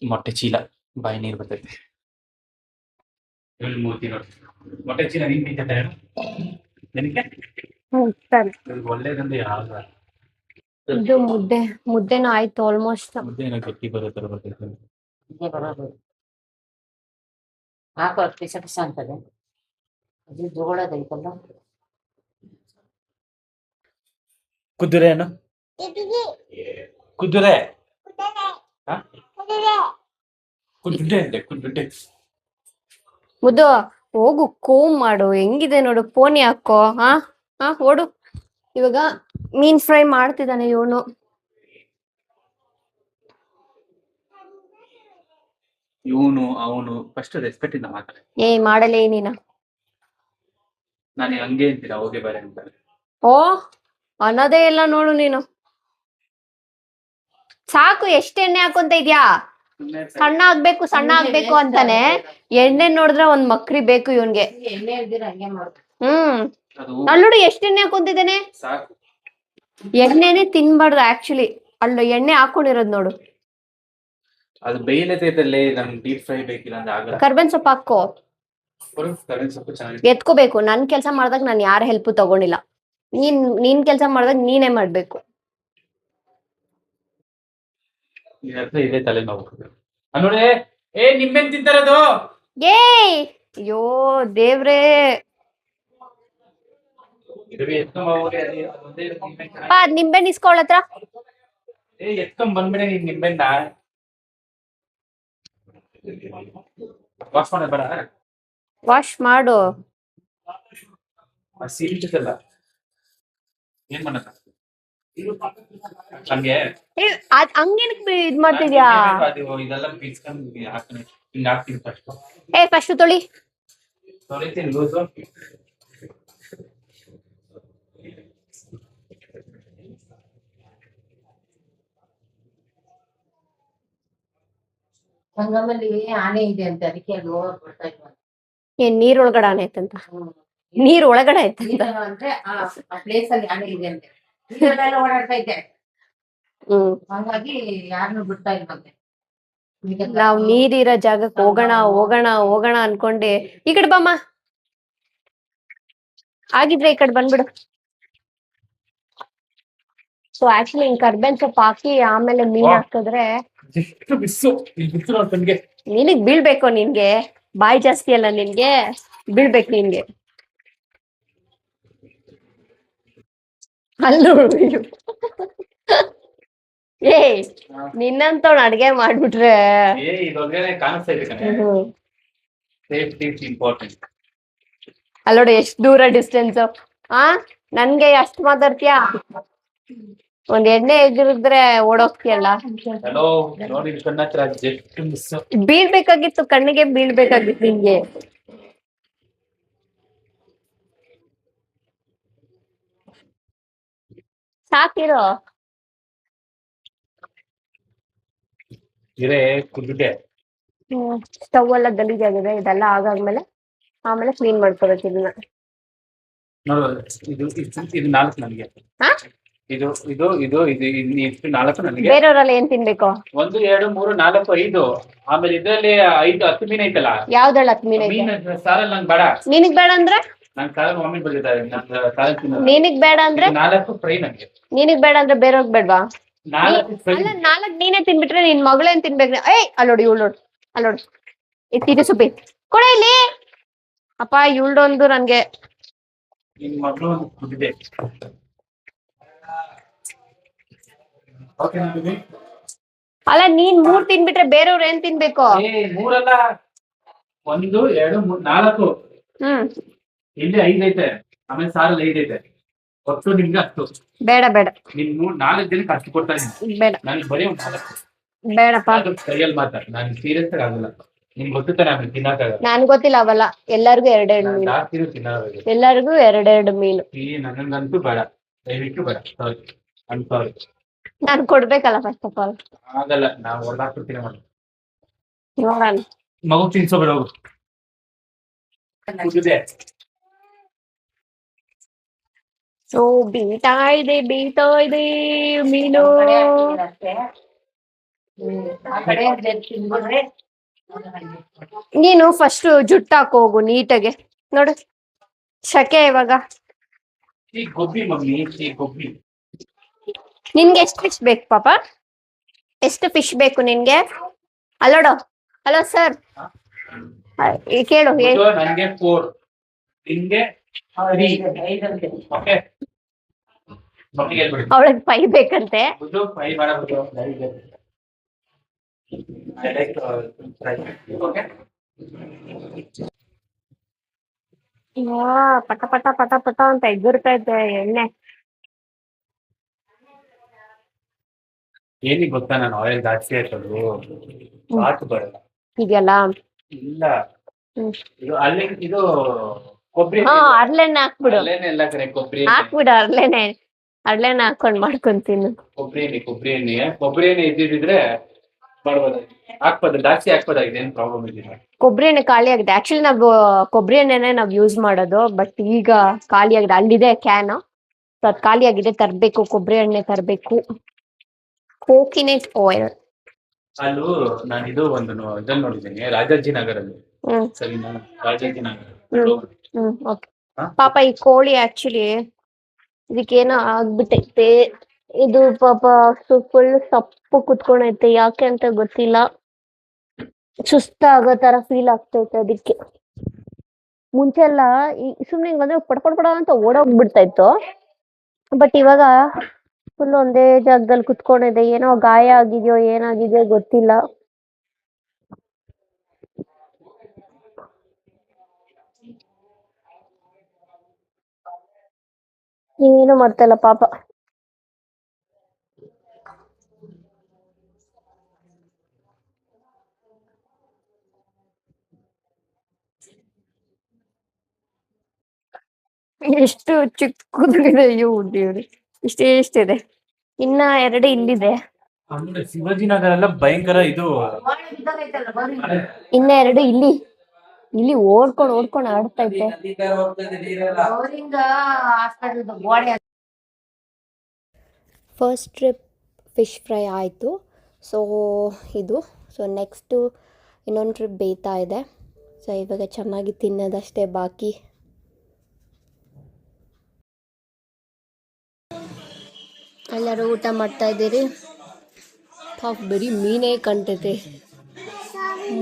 [SPEAKER 3] ಮೊಟ್ಟೆ ಚೀಲ. ಬಾಯಿ ನೀರು ಬರ್ತೈತೆ. ಮೂತಿ ನೋಡಿ. ಮೊಟ್ಟೆ ಚೀಲ ನಿಂಗೆ ನಿಂತೈತೆ ನಿನಗೆ? ಒಳ್ಳೇದಂದ್ರೆ ಯಾವ್ದು?
[SPEAKER 1] ಇದು ಮುದ್ದೆನೂ ಆಯ್ತು ಆಲ್ಮೋಸ್ಟ್.
[SPEAKER 3] ಮುದ್ದೆನೋ ಗಟ್ಟಿ ಬರೋ ತರ ಬರ್ತೈತೆ.
[SPEAKER 2] ಹಾಕೋ ಪಿಸ ಪಿಸ ಅಂತದೆ. ಅದು ಜೋಳದೈತಲ್ಲ.
[SPEAKER 3] ಕುದುರೆ ಏನು? ಕುದುರೆ. ಕುದುರೆ.
[SPEAKER 1] ಮುದ್ದು ಹೋಗು, ಕೋಮ್ ಮಾಡು. ಹೆಂಗಿದೆ ನೋಡು. ಪೋನಿ ಹಾಕೋ. ಓಡು. ಇವಾಗ ಮೀನ್ ಫ್ರೈ ಮಾಡ್ತಿದ್ದಾನೆ ಇವನು.
[SPEAKER 3] ಅವನು ಫಸ್ಟ್ ರೆಸ್ಪೆಕ್ಟ್ ಇಂದ ಮಾತಾಡ.
[SPEAKER 1] ಮಾಡಲೇ ನೀನ.
[SPEAKER 3] ನಾನು ಹಂಗೆ ಅಂತೀರಾ ಹೋಗಿ ಬಾರೆ ಅಂತ.
[SPEAKER 1] ಓ ಅನ್ನೋದೇ ಇಲ್ಲ ನೋಡು ನೀನು. ಸಾಕು. ಎಷ್ಟು ಎಣ್ಣೆ ಹಾಕೊಂತ ಇದ್ಯಾ? ಸಣ್ಣ ಆಗ್ಬೇಕು ಅಂತಾನೆ. ಎಣ್ಣೆ ನೋಡಿದ್ರೆ ಒಂದ್ ಮಕ್ರಿ ಬೇಕು ಇವನ್ಗೆ.
[SPEAKER 2] ಎಣ್ಣೆ ಇಲ್ದಿರ ಹಂಗೆ ಮಾಡು.
[SPEAKER 1] ಅಲ್ಲೋಡು ಎಷ್ಟು ಎಣ್ಣೆ ಹಾಕೊಂತಿದ್ದಾನೆ. ಎಣ್ಣೆನೆ ತಿನ್ಬಾರ್ದು ಆಕ್ಚುಲಿ. ಅಲ್ಲ ಎಣ್ಣೆ ಹಾಕೊಂಡಿರೋದ್ ನೋಡು.
[SPEAKER 3] ಅದು ಬೇಯಲತೈತಲ್ಲೇ. ನಂಗೆ ಡೀಪ್ ಫ್ರೈ ಬೇಕಿಲ್ಲ ಅಂದ್ರೆ ಆಗಲ್ಲ.
[SPEAKER 1] ಕರ್ಬೇವಿನ ಸೊಪ್ಪು ಹಾಕೋ.
[SPEAKER 3] ಕರ್ಬೇವಿನ ಸೊಪ್ಪು ಚೆನ್ನಾಗಿ
[SPEAKER 1] ಎತ್ಕೋಬೇಕು. ನನ್ ಕೆಲ್ಸ ಮಾಡ್ದಾಗ ನಾನು ಯಾರ ಹೆಲ್ಪ್ ತಗೊಂಡಿಲ್ಲ. ನೀನ್ ಕೆಲ್ಸ ಮಾಡ್ದಾಗ ನೀನೇ ಮಾಡ್ಬೇಕು.
[SPEAKER 3] ಇದೆ ತಲೆನೋವು ನೋಡಿ. ನಿಂಬೆನ್ ತಿಂತಾರದು.
[SPEAKER 1] ಅಯ್ಯೋ ದೇವ್ರೇ. ನಿಂಬೆನ್ ಇಸ್ಕೊಳತ್ರ.
[SPEAKER 3] ಎತ್ಕೊಂಡ್ ಬಂದ್ಬಿಡೆ ನೀನ್ ನಿಂಬೆನ್ನ. ವಾಶ್ ಮಾಡೋದ್ ಬೇಡ.
[SPEAKER 1] ವಾಶ್ ಮಾಡು.
[SPEAKER 3] ಸೀಲ್ಟಲ್ಲ. ಏನ್ ಮಾಡಕ್ಕ ಹಂಗೆ
[SPEAKER 1] ಏ ಹಂಗೇನಕ್ ಇದ್ ಮಾಡ್ತಿದ್ಯಾ?
[SPEAKER 3] ಅದು ಇದೆಲ್ಲ ಬಿಚ್ಕೊಂಡು ಹಾಕ್ತೀನಿ ಹಿಂಗ್ ಹಾಕ್ತೀನಿ ಫಸ್ಟ್
[SPEAKER 1] ಏ ಫಸ್ಟ್ ತೊಳಿ.
[SPEAKER 3] ತೊಳಿತೀನಿ ಲೂಸು
[SPEAKER 2] ಸಂಗಮಲ್ಲಿ ಆನೆ ಇದೆ ಅಂತ ಅದಕ್ಕೆ ಅಲ್ಲಿ ಹೋಗಕ್ ಬರ್ತಾ ಇದ್ವಿ.
[SPEAKER 1] ಏನ್ ನೀರ್ ಒಳಗಡೆ ಆನೆ ಐತಂತ? ನೀರ್ ಒಳಗಡೆ ಐತಂತ?
[SPEAKER 2] ನೀರು ಅಂದ್ರೆ ಆ ಪ್ಲೇಸ್ ಅಲ್ಲಿ ಆನೆ ಇದೆ ಅಂತೆ. ನೀರಲ್ಲೆಲ್ಲ ಓಡಾಡ್ತಾ ಇದ್ದೆ, ಹಂಗಾಗಿ ಯಾರನ್ನು ಬಿಡ್ತಾ ಇಲ್ವಂತೆ.
[SPEAKER 1] ನಾವ್ ನೀರಿರೋ ಜಾಗಕ್ಕೆ ಹೋಗೋಣ ಹೋಗೋಣ ಹೋಗೋಣ ಅನ್ಕೊಂಡೆ ಈ ಕಡೆ ಬಮ್ಮ. ಆಗಿದ್ರೆ ಈ ಕಡೆ ಬಂದ್ಬಿಡು. ಸೊ ಆಕ್ಚುಲಿ ಹಿಂಗ್ ಕರ್ಬೇನ್ ಸೊಪ್ಪು ಹಾಕಿ ಆಮೇಲೆ ಮೀನ್ ಹಾಕಿದ್ರೆ
[SPEAKER 3] ಎಷ್ಟು ಬಿಸ್ಸು ಇಲ್ಲಿ ಬಿಸ್ಸು ನೋಡ್ತಂಗೆ
[SPEAKER 1] ನಿನಗ್ ಬೀಳ್ಬೇಕು. ನಿನ್ಗೆ ಬಾಯಿ ಜಾಸ್ತಿ ಅಲ್ಲ ನಿನ್ಗೆ, ಬೀಳ್ಬೇಕು ನಿನ್ಗೆ. ಅಲ್ಲೂ ಏ ನಿನ್ನಂತವ್ನ ಅಡ್ಗೆ ಮಾಡ್ಬಿಟ್ರೆ
[SPEAKER 3] ಏ ಇದೊಂದೇ ಕಾಣಿಸ್ತಾ ಇದೆ ಕಣೆ. Safety is important.
[SPEAKER 1] ಅಲ್ಲೋಡು ಎಷ್ಟ್ ದೂರ ಡಿಸ್ಟೆನ್ಸ್. ನನ್ಗೆ ಅಷ್ಟ್ ಮಾತಾಡ್ತೀಯಾ? ಒಂದ್ ಎಣ್ಣೆ ಎಗರಿದ್ರೆ ಓಡೋಗ್ತೀಯಲ್ಲ.
[SPEAKER 3] ಹಲೋ ನೋಡಿ ಕಣ್ಣ ಹತ್ರ ಜಸ್ಟ್ ಮಿಸ್.
[SPEAKER 1] ಬೀಳ್ಬೇಕಾಗಿತ್ತು, ಕಣ್ಣಿಗೆ ಬೀಳ್ಬೇಕಾಗಿತ್ತು ನಿಂಗೆ. ಸಾಕಿರೋ
[SPEAKER 3] ಇರೇ ಕುದ್ದೆ
[SPEAKER 1] ಸ್ಟವ್ ಎಲ್ಲ ಗಲೀಜಾಗಿದೆ. ಇದೆಲ್ಲ ಆಗಾದ್ಮೇಲೆ ಆಮೇಲೆ ಕ್ಲೀನ್ ಮಾಡ್ಕೋಬೇಕು ಇದನ್ನ.
[SPEAKER 3] ನೋಡು ಇದು ಇದು 4 ನನಗೆ. ಇದು ಇದು ಇದು ಇದು ಇಷ್ಟು 4 ನನಗೆ.
[SPEAKER 1] ಬೇರೆಯವರೆಲ್ಲ ಏನ್ ತಿನ್ಬೇಕು?
[SPEAKER 3] 1 2 3 4 5. ಆಮೇಲೆ ಇದ್ರಲ್ಲಿ 5 10 ಮೀನ್ ಐತಲ್ಲ.
[SPEAKER 1] ಯಾವ್ದ್ರಲ್ಲಿ 10 ಮೀನ್ ಐತೆ?
[SPEAKER 3] ಮೀನ್ ಸಾರಲ್ಲಿ ನಂಗೆ ಬೇಡ.
[SPEAKER 1] ನಿನಗ್ ಬೇಡ ಅಂದ್ರೆ?
[SPEAKER 3] ನಂಗೆ ಸಾರಲ್ಲಿ ಮಮ್ಮಿ ಬಂದಿದ್ದಾರೆ, ನಂಗೆ ಸಾರಲ್ಲಿ ತಿನ್ನಲ್ಲ.
[SPEAKER 1] ನಿನಗ್ ಬೇಡ ಅಂದ್ರೆ?
[SPEAKER 3] 4 ಫ್ರೈ ನಂಗೆ.
[SPEAKER 1] ನಿನಗ್ ಬೇಡ ಅಂದ್ರೆ ಬೇರೆಯವ್ರಿಗೆ ಬೇಡ್ವಾ?
[SPEAKER 3] 4 ಫ್ರೈ.
[SPEAKER 1] ಅಲ್ಲ 4 ನೀನೇ ತಿನ್ಬಿಟ್ರೆ ನಿನ್ ಮಗಳೇನ್ ತಿನ್ಬೇಕು? ಏಯ್ ಅಲ್ಲೋಡು ಇವಳೋಡು, ಅಲ್ಲೋಡು ಇದು ಸುಬ್ಬಿ ಕೊಡ ಇಲ್ಲಿ. ಅಪ್ಪ ಇವಳದೊಂದು ನನ್ಗೆ.
[SPEAKER 3] ನಿನ್ ಮಗಳು ಒಂದು ಕುದ್ದೆ. ಓಕೆ ನಂಬಿ.
[SPEAKER 1] ಅಲ್ಲ ನೀನ್ 3 ತಿನ್ಬಿಟ್ರೆ ಬೇರೆಯವ್ರು ಏನ್ ತಿನ್ಬೇಕು?
[SPEAKER 3] ಏ 3 ಅಲ್ಲ, 1 2 3 4. ಇಲ್ಲಿ 5 ಐತೆ, ಆಮೇಲೆ ಸಾರಲ್ಲಿ 5 ಐತೆ. ಒಟ್ಟು ನಿಮ್ಗೆ 10. ಬೇಡ
[SPEAKER 1] ಬೇಡ
[SPEAKER 3] ನಿನ್ 4 ಜನಕ್ಕೆ ಅಷ್ಟು ಕೊಡ್ತಾ ಇದ್ದೀನಿ.
[SPEAKER 1] ಬೇಡ
[SPEAKER 3] ನನಗೆ ಬರೀ ಒಂದು 4.
[SPEAKER 1] ಬೇಡಪ್ಪ.
[SPEAKER 3] ಅದು ಕೈಯಲ್ಲಿ ಮಾತ್ರ, ನಾನು ಸೀರಿಯಸ್ ಆಗಿ ಆಗಲ್ಲ. ನಿಮ್ಗೆ ಗೊತ್ತಾನೆ ಆಮೇಲೆ ತಿನ್ನಕ್ಕಾಗಲ್ಲ.
[SPEAKER 1] ನನ್ ಗೊತ್ತಿಲ್ಲ ಅವೆಲ್ಲ. ಎಲ್ಲರಿಗೂ 2 ಮೀನು,
[SPEAKER 3] ಜಾಸ್ತಿ ತಿನ್ನೋದು.
[SPEAKER 1] ಎಲ್ಲರಿಗೂ 2 ಮೀನು.
[SPEAKER 3] ನನಗಂತೂ ಬೇಡ, ದಯವಿಟ್ಟು ಬೇಡ. ಸಾರಿ, ಐ ಸಾರಿ.
[SPEAKER 1] ನಾನ್ ಕೊಡ್ಬೇಕಲ್ಲ ಫಸ್ಟ್ ಆಫ್ ಆಲ್.
[SPEAKER 3] ಆಗಲ್ಲ, ನಾವು ಹೊರದಾಕ್ಬಿಡ್ತೀನಿ ಮಾಡಿ.
[SPEAKER 1] ನೋಡೋಣ.
[SPEAKER 3] ಮಗು ತಿನ್ಸೋಬೇಡ ಹೋಗು. ಕುದಿದೆ.
[SPEAKER 1] ಸೊ ಬೀಳ್ತಾ ಇದೆ ಮೀನು. ನೀನು ಫಸ್ಟ್ ಜುಟ್ಟು ಹಾಕೋಗು ನೀಟಾಗೆ. ನೋಡು ಶಕೆ ಇವಾಗ.
[SPEAKER 3] ಈ ಗೊಬ್ಬಿ ಮಮ್ಮಿ, ಈ ಗೊಬ್ಬಿ.
[SPEAKER 1] ನಿನ್ಗೆ ಎಷ್ಟು ಫಿಶ್ ಬೇಕು ಪಾಪ? ಎಷ್ಟು ಫಿಶ್ ಬೇಕು ನಿನ್ಗೆ? ಅಲ್ಲೋಡು. ಹಲೋ ಸರ್, ಕೇಳು.
[SPEAKER 3] ನನಗೆ 4, ನಿನ್ಗೆ 3. ಓಕೆ, ಮಮ್ಮಿಗೆ ಹೇಳ್ಬಿಡಿ.
[SPEAKER 1] ಅವಳಿಗೆ 5 ಬೇಕಂತೆ.
[SPEAKER 3] ಬುದ್ದು 5 ಮಾಡಬಿಟ್ಟು. I like fry. Okay.
[SPEAKER 1] ಪಟ ಪಟ ಪಟ ಪಟ ಅಂತ ಎಗ್ಗುರ್ತಾ ಇದೆ ಎಣ್ಣೆ.
[SPEAKER 3] ಏನಿಗೆ ಗೊತ್ತಾ, ನಾನು ಆಯಿಲ್ ಜಾಸ್ತಿ ಹಾಕೋದು ಬಾತು ಬರಲ್ಲ.
[SPEAKER 1] ಇದೆಯಲ್ಲ
[SPEAKER 3] ಇಲ್ಲ, ಇದು ಅಲ್ಲಿ ಇದು ಕೊಬ್ಬರಿ.
[SPEAKER 1] ಅರ್ಲೆಣ್ಣೆ ಹಾಕ್ಬಿಡು.
[SPEAKER 3] ಅಲ್ಲೇನೆ ಎಲ್ಲ ಕಡೆ ಕೊಬ್ಬರಿ
[SPEAKER 1] ಹಾಕ್ಬಿಡು. ಅರ್ಲೆಣ್ಣೆ ಹಾಕೊಂಡ್ ಮಾಡ್ಕೊಂತೀನಿ.
[SPEAKER 3] ಕೊಬ್ಬರಿ ಎಣ್ಣೆ ಇದ್ದಿದ್ರೆ ಮಾಡ್ಬೋದು. ಹಾಕ್ಬೋದು, ಜಾಸ್ತಿ ಹಾಕ್ಬೋದಾಗಿದೆ, ಏನ್ ಪ್ರಾಬ್ಲಮ್ ಇಲ್ಲ.
[SPEAKER 1] ಕೊಬ್ಬರಿ ಎಣ್ಣೆ ಖಾಲಿ ಆಗಿದೆ. ಆಕ್ಚುಲಿ ನಾವು ಕೊಬ್ಬರಿ ಎಣ್ಣೆನೆ ನಾವ್ ಯೂಸ್ ಮಾಡೋದು, ಬಟ್ ಈಗ ಖಾಲಿ ಆಗಿದೆ. ಅಲ್ಲಿದೆ ಕ್ಯಾನ್, ಅದ್ ಖಾಲಿ ಆಗಿದೆ. ತರ್ಬೇಕು, ಕೊಬ್ಬರಿ ಎಣ್ಣೆ ತರ್ಬೇಕು. Coconut oil.
[SPEAKER 3] ಅಲ್ಲೂ ನಾನು ಇದು ಒಂದು ಇದನ್ನ ನೋಡಿದ್ದೀನಿ, ರಾಜಾಜಿನಗರಲ್ಲಿ. ಸರಿನಾ? ರಾಜಾಜಿನಗರ.
[SPEAKER 1] ಓಕೆ. ಪಾಪ ಈ ಕೋಳಿ ಆಕ್ಚುಲಿ ಇದಕ್ಕೇನೋ ಆಗ್ಬಿಟ್ಟೈತೆ. ಇದು ಪಾಪ ಫುಲ್ ಸಪ್ಪು ಕುತ್ಕೊಂಡೈತೆ. ಯಾಕೆ ಅಂತ ಗೊತ್ತಿಲ್ಲ. ಸುಸ್ತಾಗೋ ತರ ಫೀಲ್ ಆಗ್ತೈತೆ ಅದಕ್ಕೆ. ಮುಂಚೆ ಎಲ್ಲ ಸುಮ್ನೆ ಹಿಂಗಂದ್ರೆ ಪಡ್ಪಡ ಅಂತ ಓಡೋಗ್ಬಿಡ್ತಾ ಇತ್ತು. ಬಟ್ ಇವಾಗ ಫುಲ್ ಒಂದೇ ಜಾಗದಲ್ಲಿ ಕುತ್ಕೊಂಡಿದೆ. ಏನೋ ಗಾಯ ಆಗಿದ್ಯೋ ಏನಾಗಿದ್ಯೋ ಗೊತ್ತಿಲ್ಲ. ಏನು ಮಾಡ್ತಲ್ಲ ಪಾಪ. ಎಷ್ಟು ಚಿಕ್ಕದಿದೆ, ಅಯ್ಯೋ ದೇವ್ರಿ, ಇಷ್ಟೇ ಇಷ್ಟಿದೆ. ಇನ್ನ 2 ಇಲ್ಲಿದೆ,
[SPEAKER 3] ಅಂದ್ರೆ ಶಿವಾಜಿನಗರ ಎಲ್ಲ ಭಯಂಕರ ಇದು.
[SPEAKER 2] ಗೋಡೆ ಬಿದ್ದೋಗೈತಲ್ಲ, ಬರ್ರಿ.
[SPEAKER 1] ಇನ್ನ 2 ಇಲ್ಲಿ ಇಲ್ಲಿ ಓಡ್ಕೊಂಡು ಆಡ್ತೈತೆ.
[SPEAKER 2] ಅವರಿಂದ ಹಾಸ್ಪಿಟಲ್ ಗೋಡೆ
[SPEAKER 1] ಫಸ್ಟ್ ಟ್ರಿಪ್ ಫಿಶ್ ಫ್ರೈ ಆಯಿತು. ಸೊ ಇದು ನೆಕ್ಸ್ಟು ಇನ್ನೊಂದು ಟ್ರಿಪ್ ಬೇಯ್ತಾ ಇದೆ. ಸೊ ಇವಾಗ ಚೆನ್ನಾಗಿ ತಿನ್ನೋದಷ್ಟೇ ಬಾಕಿ. ಎಲ್ಲರೂ ಊಟ ಮಾಡ್ತಾ ಇದ್ದೀರಿ. ಪಾಪ ಬರೀ ಮೀನೇ ಕಾಣ್ತೈತೆ,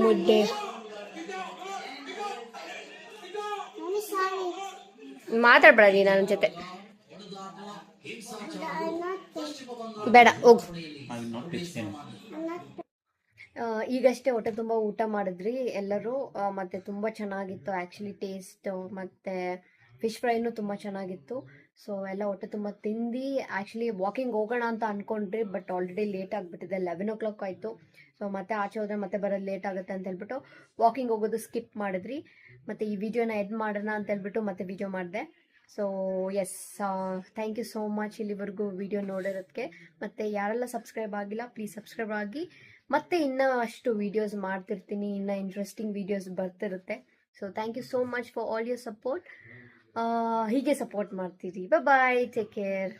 [SPEAKER 1] ಮುದ್ದೆ. ಮಾತಾಡ್ಬೇಡ ನೀ ನನ್ನ ಜೊತೆ, ಬೇಡ ಹೋಗು. ಈಗಷ್ಟೇ ಹೊಟ್ಟೆ ತುಂಬ ಊಟ ಮಾಡಿದ್ರಿ ಎಲ್ಲರೂ. ಮತ್ತು ತುಂಬ ಚೆನ್ನಾಗಿತ್ತು ಆ್ಯಕ್ಚುಲಿ ಟೇಸ್ಟ್, ಮತ್ತು ಫಿಶ್ ಫ್ರೈನೂ ತುಂಬ ಚೆನ್ನಾಗಿತ್ತು. ಸೊ ಎಲ್ಲ ಹೊಟ್ಟೆ ತುಂಬ ತಿಂದು ಆ್ಯಕ್ಚುಲಿ ವಾಕಿಂಗ್ ಹೋಗೋಣ ಅಂತ ಅಂದ್ಕೊಂಡ್ರಿ, ಬಟ್ ಆಲ್ರೆಡಿ ಲೇಟ್ ಆಗಿಬಿಟ್ಟಿದೆ, 11 o'clock ಆಯಿತು. ಸೊ ಮತ್ತೆ ಆಚೆ ಹೋದರೆ ಮತ್ತೆ ಬರೋದು ಲೇಟ್ ಆಗುತ್ತೆ ಅಂತ ಹೇಳ್ಬಿಟ್ಟು ವಾಕಿಂಗ್ ಹೋಗೋದು ಸ್ಕಿಪ್ ಮಾಡಿದ್ರಿ. ಮತ್ತು ಈ ವಿಡಿಯೋನ ಎಡ್ ಮಾಡೋಣ ಅಂತ ಹೇಳ್ಬಿಟ್ಟು ಮತ್ತೆ ವಿಡಿಯೋ ಮಾಡಿದೆ. So yes, thank you so much ಇಲ್ಲಿವರೆಗೂ ವಿಡಿಯೋ ನೋಡಿರೋದಕ್ಕೆ. ಮತ್ತು ಯಾರೆಲ್ಲ ಸಬ್ಸ್ಕ್ರೈಬ್ ಆಗಿಲ್ಲ ಪ್ಲೀಸ್ ಸಬ್ಸ್ಕ್ರೈಬ್ ಆಗಿ. ಮತ್ತು ಇನ್ನೂ ಅಷ್ಟು ವೀಡಿಯೋಸ್ ಮಾಡ್ತಿರ್ತೀನಿ, ಇನ್ನೂ ಇಂಟ್ರೆಸ್ಟಿಂಗ್ ವೀಡಿಯೋಸ್ ಬರ್ತಿರುತ್ತೆ. So thank you so much for all your support. ಹೀಗೆ ಸಪೋರ್ಟ್ ಮಾಡ್ತೀರಿ. Bye, take care.